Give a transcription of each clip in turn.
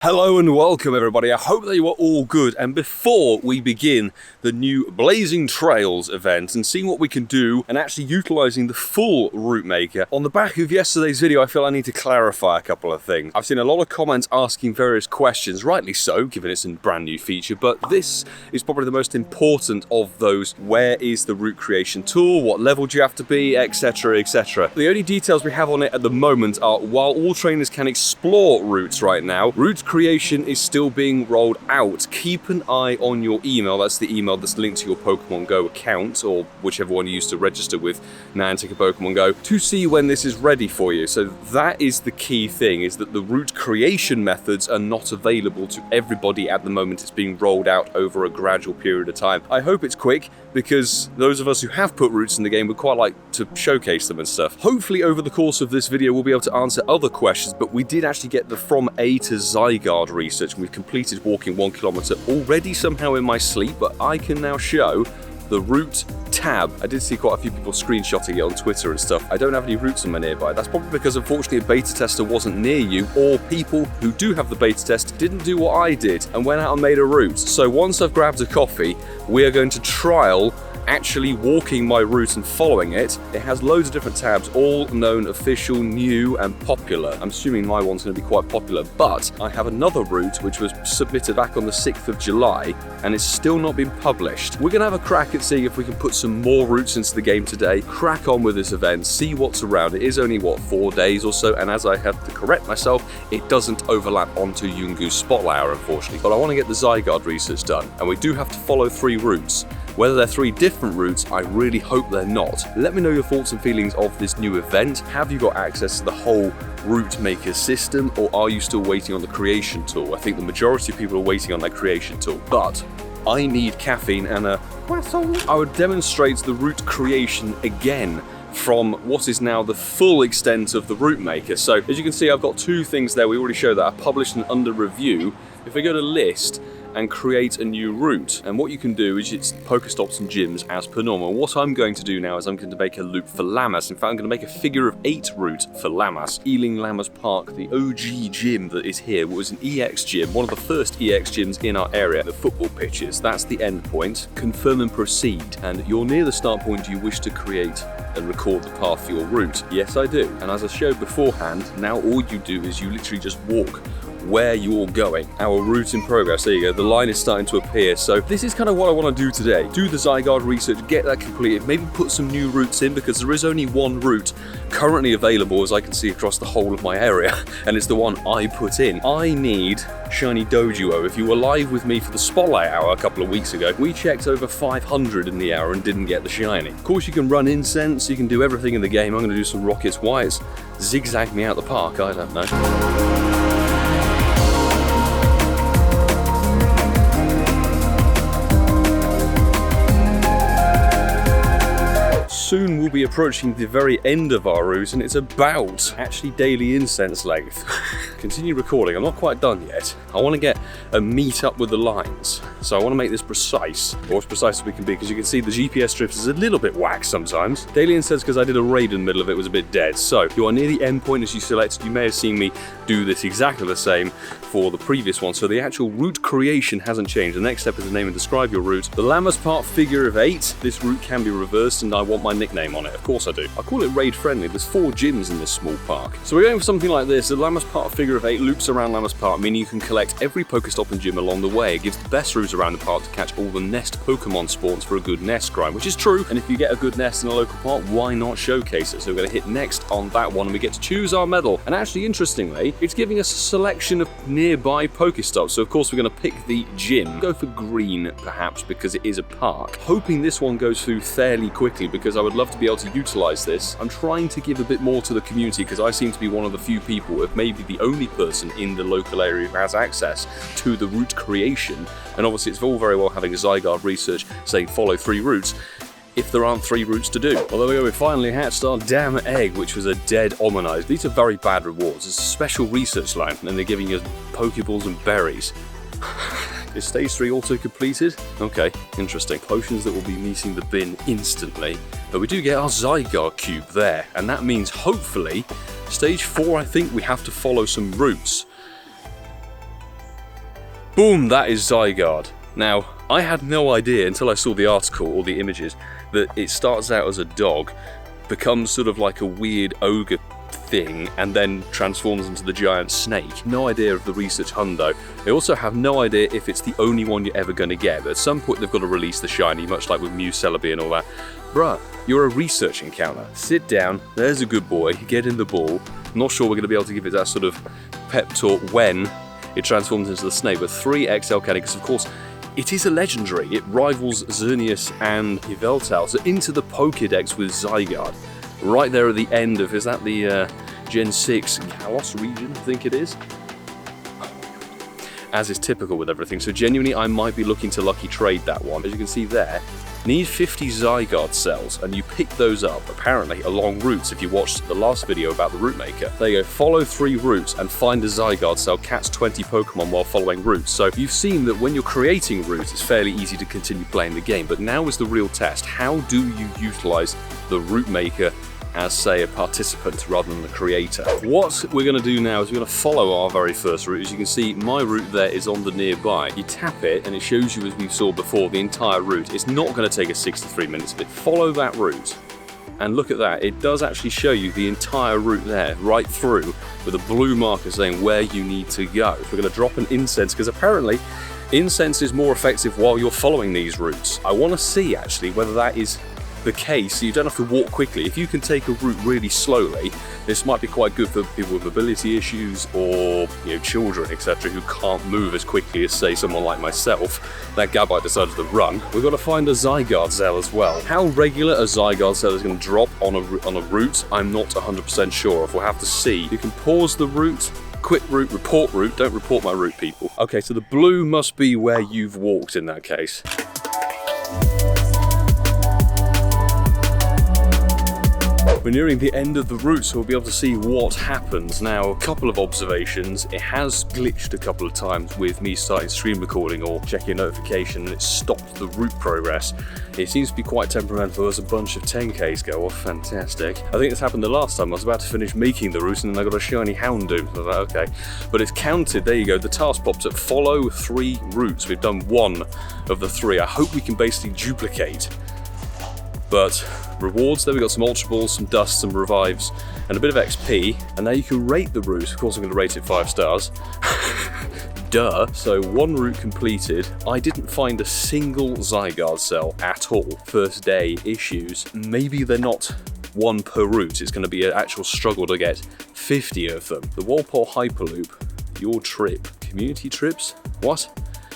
Hello and welcome everybody, I hope that you are all good, and before we begin the new Blazing Trails event and seeing what we can do and actually utilising the full route maker, on the back of yesterday's video I feel I need to clarify a couple of things. I've seen a lot of comments asking various questions, rightly so, given it's a brand new feature, but this is probably the most important of those. Where is the route creation tool, what level do you have to be, etc, etc. The only details we have on it at the moment are, while all trainers can explore routes right now, route creation is still being rolled out. Keep an eye on your email. That's the email that's linked to your Pokemon Go account, or whichever one you used to register with Niantic or Pokemon Go, to see when this is ready for you. So that is the key thing, is that the route creation methods are not available to everybody at the moment. It's being rolled out over a gradual period of time. I hope it's quick, because those of us who have put routes in the game would quite like to showcase them and stuff. Hopefully over the course of this video we'll be able to answer other questions, but we did actually get the From A to Zygarde research, and we've completed walking 1 kilometer already somehow in my sleep, but I can now show the route tab. I did see quite a few people screenshotting it on Twitter and stuff. I don't have any routes in my nearby. That's probably because unfortunately a beta tester wasn't near you, or people who do have the beta test didn't do what I did and went out and made a route. So once I've grabbed a coffee, we are going to trial actually walking my route and following it. It has loads of different tabs, all known, official, new and popular. I'm assuming my one's going to be quite popular, but I have another route which was submitted back on the 6th of July and it's still not been published. We're going to have a crack at seeing if we can put some more routes into the game today, crack on with this event, see what's around. It is only, what, 4 days or so, and as I have to correct myself, it doesn't overlap onto Yungu's Spotlight Hour, unfortunately. But I want to get the Zygarde research done, and we do have to follow 3 routes. Whether they're 3 different routes, I really hope they're not. Let me know your thoughts and feelings of this new event. Have you got access to the whole route maker system, or are you still waiting on the creation tool? I think the majority of people are waiting on that creation tool, but I need caffeine and a croissant. I would demonstrate the route creation again from what is now the full extent of the route maker. So as you can see, I've got 2 things there. We already showed that are published and under review. If we go to list and create a new route, and what you can do is it's Pokestops and gyms as per normal. What I'm going to do now is I'm going to make a loop for Lammas. In fact, I'm going to make a figure of 8 route for Lammas. Ealing Lammas Park, the OG gym that is here, was an EX gym, one of the first EX gyms in our area, the football pitches. That's the end point. Confirm and proceed. And you're near the start point you wish to create and record the path for your route. Yes, I do. And as I showed beforehand, now all you do is you literally just walk where you're going. Our route in progress, there you go, the line is starting to appear. So this is kind of what I want to do today. Do the Zygarde research, get that completed, maybe put some new routes in, because there is only one route currently available as I can see across the whole of my area, and it's the one I put in. I need Shiny Doduo. If you were live with me for the Spotlight Hour a couple of weeks ago, we checked over 500 in the hour and didn't get the shiny. Of course you can run incense, you can do everything in the game. I'm going to do some rockets. Why it's zigzagged me out the park, I don't know. Soon we'll be approaching the very end of our route, and it's about actually daily incense length. Continue recording, I'm not quite done yet. I want to get a meet up with the lines, so I want to make this precise, or as precise as we can be, because you can see the GPS drift is a little bit whack sometimes. Daily incense, because I did a raid in the middle of it, was a bit dead. So you are near the end point as you selected. You may have seen me do this exactly the same for the previous one, so the actual route creation hasn't changed. The next step is to name and describe your route. The Lammas Park figure of 8, this route can be reversed, and I want my nickname on it. Of course I do. I call it raid friendly. There's 4 gyms in this small park. So we're going for something like this. The Lammas Park figure of 8 loops around Lammas Park, meaning you can collect every Pokestop and gym along the way. It gives the best route around the park to catch all the nest Pokemon spawns for a good nest grind, which is true. And if you get a good nest in a local park, why not showcase it? So we're going to hit next on that one, and we get to choose our medal. And actually, interestingly, it's giving us a selection of nearby Pokestops. So of course we're going to pick the gym. Go for green, perhaps, because it is a park. Hoping this one goes through fairly quickly, because I would love to be able to utilize this. I'm trying to give a bit more to the community, because I seem to be one of the few people, if maybe the only person in the local area who has access to the route creation. And obviously it's all very well having a Zygarde research saying follow 3 routes, if there aren't 3 routes to do. Well, there we go, we finally hatched our damn egg, which was a dead Omanite. These are very bad rewards. It's a special research line, and they're giving you Pokeballs and berries. Is stage 3 also completed? Okay, interesting. Potions that will be meeting the bin instantly. But we do get our Zygarde cube there, and that means hopefully stage 4, I think we have to follow some routes. Boom, that is Zygarde. Now, I had no idea until I saw the article or the images that it starts out as a dog, becomes sort of like a weird ogre thing, and then transforms into the giant snake. No idea of the research hundo. They also have no idea if it's the only one you're ever going to get, but at some point they've got to release the shiny, much like with Mew Celebi and all that. Bruh, you're a research encounter. Sit down, there's a good boy, get in the ball. I'm not sure we're going to be able to give it that sort of pep talk when it transforms into the snake, but 3 XL candy, because of course it is a legendary. It rivals Xerneas and Yveltal, so into the Pokédex with Zygarde. Right there at the end of, is that the Gen 6 Kalos region, I think it is? As is typical with everything, so genuinely I might be looking to lucky trade that one. As you can see there, need 50 Zygarde cells, and you pick those up, apparently, along routes. If you watched the last video about the route maker, there you go, follow 3 routes and find a Zygarde cell, catch 20 Pokemon while following routes. So you've seen that when you're creating routes, it's fairly easy to continue playing the game, but now is the real test. How do you utilize the route maker as, say, a participant rather than the creator? What we're going to do now is we're going to follow our very first route. As you can see, my route there is on the nearby. You tap it and it shows you, as we saw before, the entire route. It's not going to take us 63 minutes of it. Follow that route and look at that. It does actually show you the entire route there, right through, with a blue marker saying where you need to go. We're going to drop an incense, because apparently incense is more effective while you're following these routes. I want to see actually whether that is the case, so you don't have to walk quickly. If you can take a route really slowly, this might be quite good for people with mobility issues, or children, etc., who can't move as quickly as, say, someone like myself. That Gabite decided to run. We've got to find a Zygarde cell as well. How regular a Zygarde cell is going to drop on a route, I'm not 100% sure of. We'll have to see. You can pause the route, quit route, report route. Don't report my route, people. Okay, so the blue must be where you've walked in that case. We're nearing the end of the route, so we'll be able to see what happens. Now, a couple of observations. It has glitched a couple of times with me starting stream recording or checking a notification, and it stopped the route progress. It seems to be quite temperamental. There's a bunch of 10Ks go off. Fantastic. I think this happened the last time. I was about to finish making the route and then I got a shiny Houndoom. So I was like, okay. But it's counted. There you go. The task pops up. Follow 3 routes. We've done 1 of the 3. I hope we can basically duplicate. But rewards, there we got some Ultra Balls, some Dust, some Revives, and a bit of XP. And now you can rate the route. Of course I'm going to rate it 5 stars. Duh. So 1 route completed. I didn't find a single Zygarde cell at all. First day issues. Maybe they're not 1 per route. It's going to be an actual struggle to get 50 of them. The Walpole Hyperloop, your trip. Community trips? What?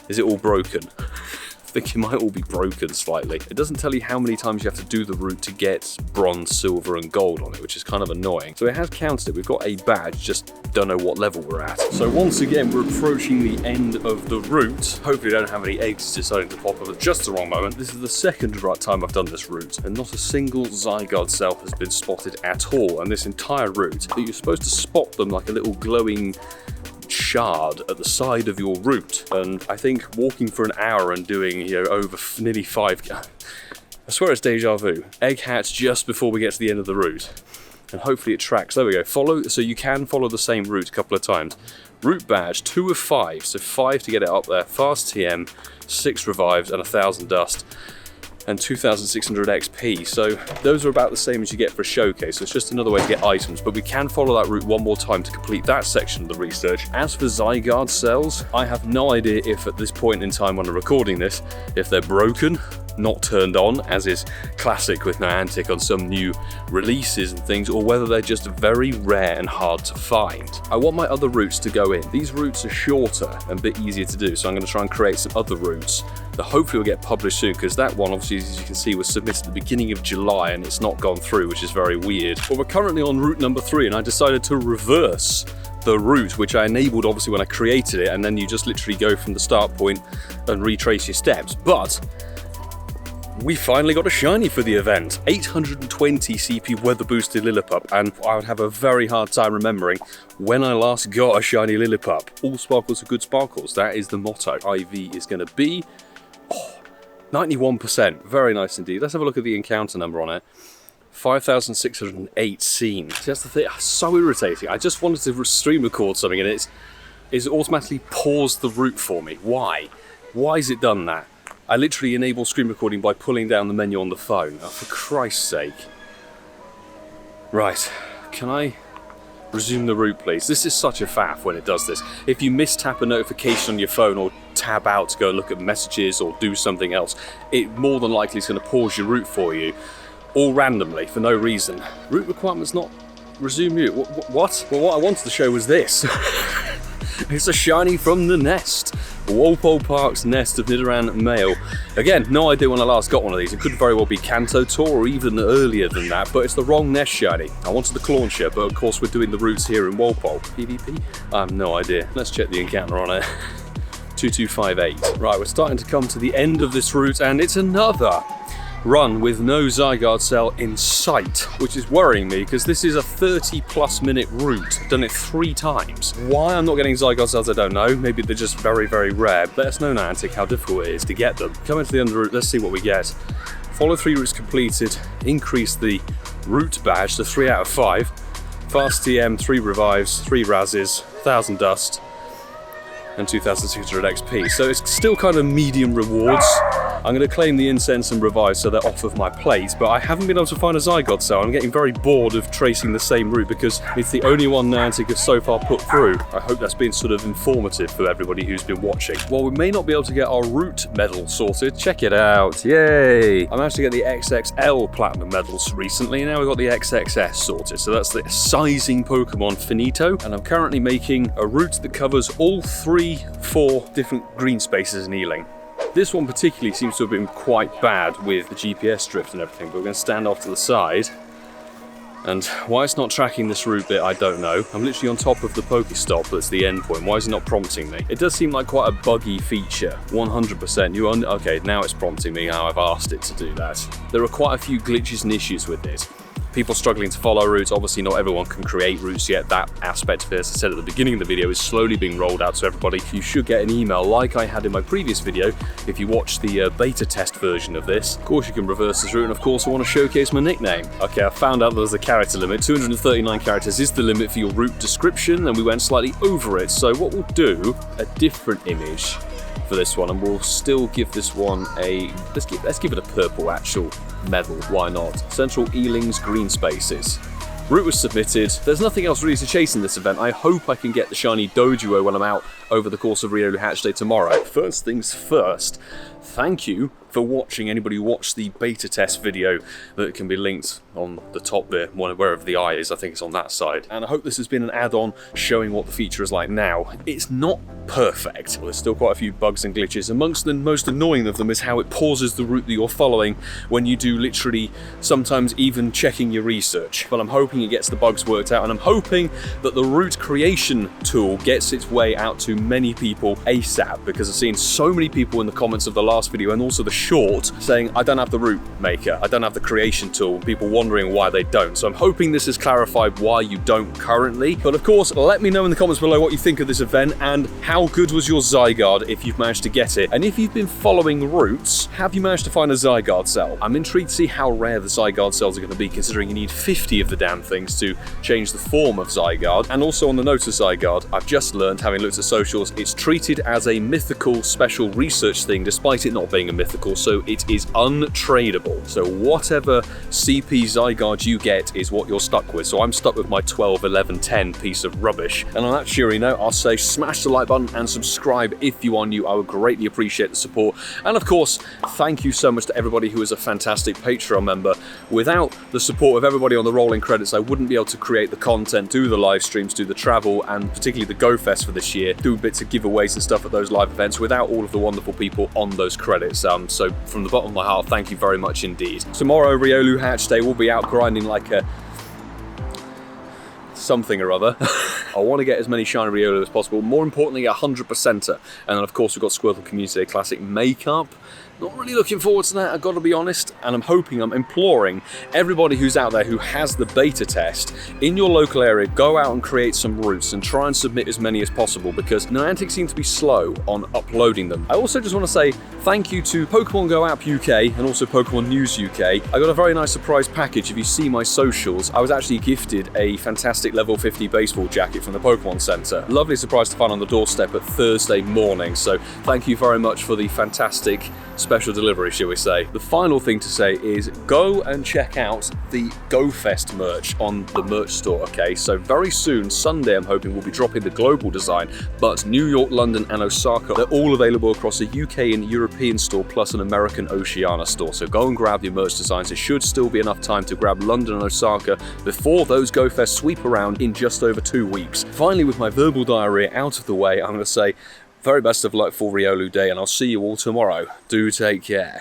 Is it all broken? I think it might all be broken slightly. It doesn't tell you how many times you have to do the route to get bronze, silver and gold on it, which is kind of annoying. So it has counted it. We've got a badge, just don't know what level we're at. So once again, we're approaching the end of the route. Hopefully I don't have any eggs deciding to pop up at just the wrong moment. This is the second time I've done this route, and not a single Zygarde cell has been spotted at all. And this entire route, you're supposed to spot them like a little glowing shard at the side of your route, and I think walking for an hour and doing over nearly 5, I swear it's deja vu. Egg hatch just before we get to the end of the route, and hopefully it tracks. There we go. Follow, so you can follow the same route a couple of times. Route badge 2 of 5, so 5 to get it up there. Fast TM, 6 revives and 1,000 dust. And 2,600 XP, so those are about the same as you get for a showcase, so it's just another way to get items, but we can follow that route 1 more time to complete that section of the research. As for Zygarde cells, I have no idea if at this point in time when I'm recording this, if they're broken, not turned on, as is classic with Niantic on some new releases and things, or whether they're just very rare and hard to find. I want my other routes to go in. These routes are shorter and a bit easier to do, so I'm going to try and create some other routes that hopefully will get published soon, because that one, obviously, as you can see, was submitted at the beginning of July and it's not gone through, which is very weird. But we're currently on route number 3, and I decided to reverse the route, which I enabled obviously when I created it, and then you just literally go from the start point and retrace your steps. But we finally got a shiny for the event. 820 CP weather boosted Lillipup, and I would have a very hard time remembering when I last got a shiny Lillipup. All sparkles are good sparkles. That is the motto. IV is going to be 91%. Very nice indeed. Let's have a look at the encounter number on it. 5,608 seen. See, that's the thing. So irritating. I just wanted to stream record something, and is it automatically paused the route for me. Why? Why has it done that? I literally enable screen recording by pulling down the menu on the phone. Oh, for Christ's sake. Right, can I resume the route, please? This is such a faff when it does this. If you mistap a notification on your phone or tab out to go look at messages or do something else, it more than likely is going to pause your route for you, all randomly, for no reason. Route requirements not resume route. What? Well, what I wanted to show was this. It's a shiny from the nest. Walpole Park's Nest of Nidoran Male. Again, no idea when I last got one of these. It could very well be Kanto Tour or even earlier than that, but it's the wrong nest shiny. I wanted the Clauncher, but of course we're doing the routes here in Walpole. PvP? I have no idea. Let's check the encounter on it. 2258. Right, we're starting to come to the end of this route, and it's another run with no Zygarde Cell in sight, which is worrying me because this is a 30+ minute route. I've done it 3 times. Why I'm not getting Zygarde Cells, I don't know. Maybe they're just very, very rare. Let us know, Niantic, how difficult it is to get them. Coming to the end of the route, let's see what we get. Follow 3 routes completed. Increase the route badge to 3 out of 5. Fast TM, 3 revives, 3 razzes, 1000 dust, and 2600 XP. So it's still kind of medium rewards. I'm going to claim the incense and revive so they're off of my plate, but I haven't been able to find a Zygarde Cell. I'm getting very bored of tracing the same route because it's the only one Niantic has so far put through. I hope that's been sort of informative for everybody who's been watching. While we may not be able to get our route medal sorted, check it out, yay! I managed to get the XXL Platinum medals recently, and now we've got the XXS sorted, so that's the sizing Pokemon finito, and I'm currently making a route that covers all 4 different green spaces in Ealing. This one particularly seems to have been quite bad with the GPS drift and everything, but we're going to stand off to the side. And why it's not tracking this route bit, I don't know. I'm literally on top of the Pokestop that's the end point. Why is it not prompting me? It does seem like quite a buggy feature, 100%. Okay, now it's prompting me how I've asked it to do that. There are quite a few glitches and issues with it. People struggling to follow routes. Obviously not everyone can create routes yet. That aspect of it, as I said at the beginning of the video, is slowly being rolled out to everybody. You should get an email like I had in my previous video if you watch the beta test version of this. Of course you can reverse this route, and of course I want to showcase my nickname. Okay, I found out there's a character limit. 239 characters is the limit for your route description, and we went slightly over it. So what we'll do, a different image for this one, and we'll still give this one a, let's give it a purple actual medal, why not? Central Ealing's green spaces. Route was submitted. There's nothing else really to chase in this event. I hope I can get the shiny Doduo when I'm out over the course of Riolu Hatch Day tomorrow. First things first, thank you for watching, anybody who watched the beta test video that can be linked on the top there, wherever the eye is. I think it's on that side. And I hope this has been an add-on showing what the feature is like now. It's not perfect. Well, there's still quite a few bugs and glitches. Amongst the most annoying of them is how it pauses the route that you're following when you do literally sometimes even checking your research. But I'm hoping it gets the bugs worked out, and I'm hoping that the route creation tool gets its way out to many people ASAP, because I've seen so many people in the comments of the last video and also the short saying I don't have the route maker, I don't have the creation tool, and people wondering why they don't. So I'm hoping this has clarified why you don't currently. But of course, let me know in the comments below what you think of this event, and how good was your Zygarde if you've managed to get it. And if you've been following routes, have you managed to find a Zygarde Cell? I'm intrigued to see how rare the Zygarde Cells are going to be, considering you need 50 of the damn things to change the form of Zygarde. And also on the note of Zygarde, I've just learned, having looked at socials, it's treated as a mythical special research thing despite it not being a mythical, so it is untradeable. So whatever CP Zygarde you get is what you're stuck with. So I'm stuck with my 12, 11, 10 piece of rubbish. And on that cheery note, I'll say smash the like button and subscribe if you are new. I would greatly appreciate the support. And of course, thank you so much to everybody who is a fantastic Patreon member. Without the support of everybody on the rolling credits, I wouldn't be able to create the content, do the live streams, do the travel, and particularly the Go Fest for this year, do bits of giveaways and stuff at those live events without all of the wonderful people on those credits. So from the bottom of my heart, thank you very much indeed. Tomorrow, Riolu Hatch Day, we'll be out grinding like a something or other. I want to get as many shiny Riolu as possible. More importantly, 100%er. And then of course we've got Squirtle Community Day Classic makeup. Not really looking forward to that, I've got to be honest, and I'm imploring everybody who's out there who has the beta test in your local area, go out and create some routes and try and submit as many as possible, because Niantic seem to be slow on uploading them. I also just want to say thank you to Pokemon Go App UK and also Pokemon News UK. I got a very nice surprise package. If you see my socials, I was actually gifted a fantastic level 50 baseball jacket from the Pokemon Center. Lovely surprise to find on the doorstep at Thursday morning, so thank you very much for the fantastic special delivery, shall we say. The final thing to say is go and check out the Go Fest merch on the merch store, okay? So very soon, Sunday, I'm hoping we'll be dropping the global design, but New York, London, and Osaka, they're all available across a UK and European store, plus an American Oceania store. So go and grab your merch designs. It should still be enough time to grab London and Osaka before those Go Fest sweep around in just over 2 weeks. Finally, with my verbal diarrhea out of the way, I'm going to say very best of luck for Riolu Day, and I'll see you all tomorrow. Do take care.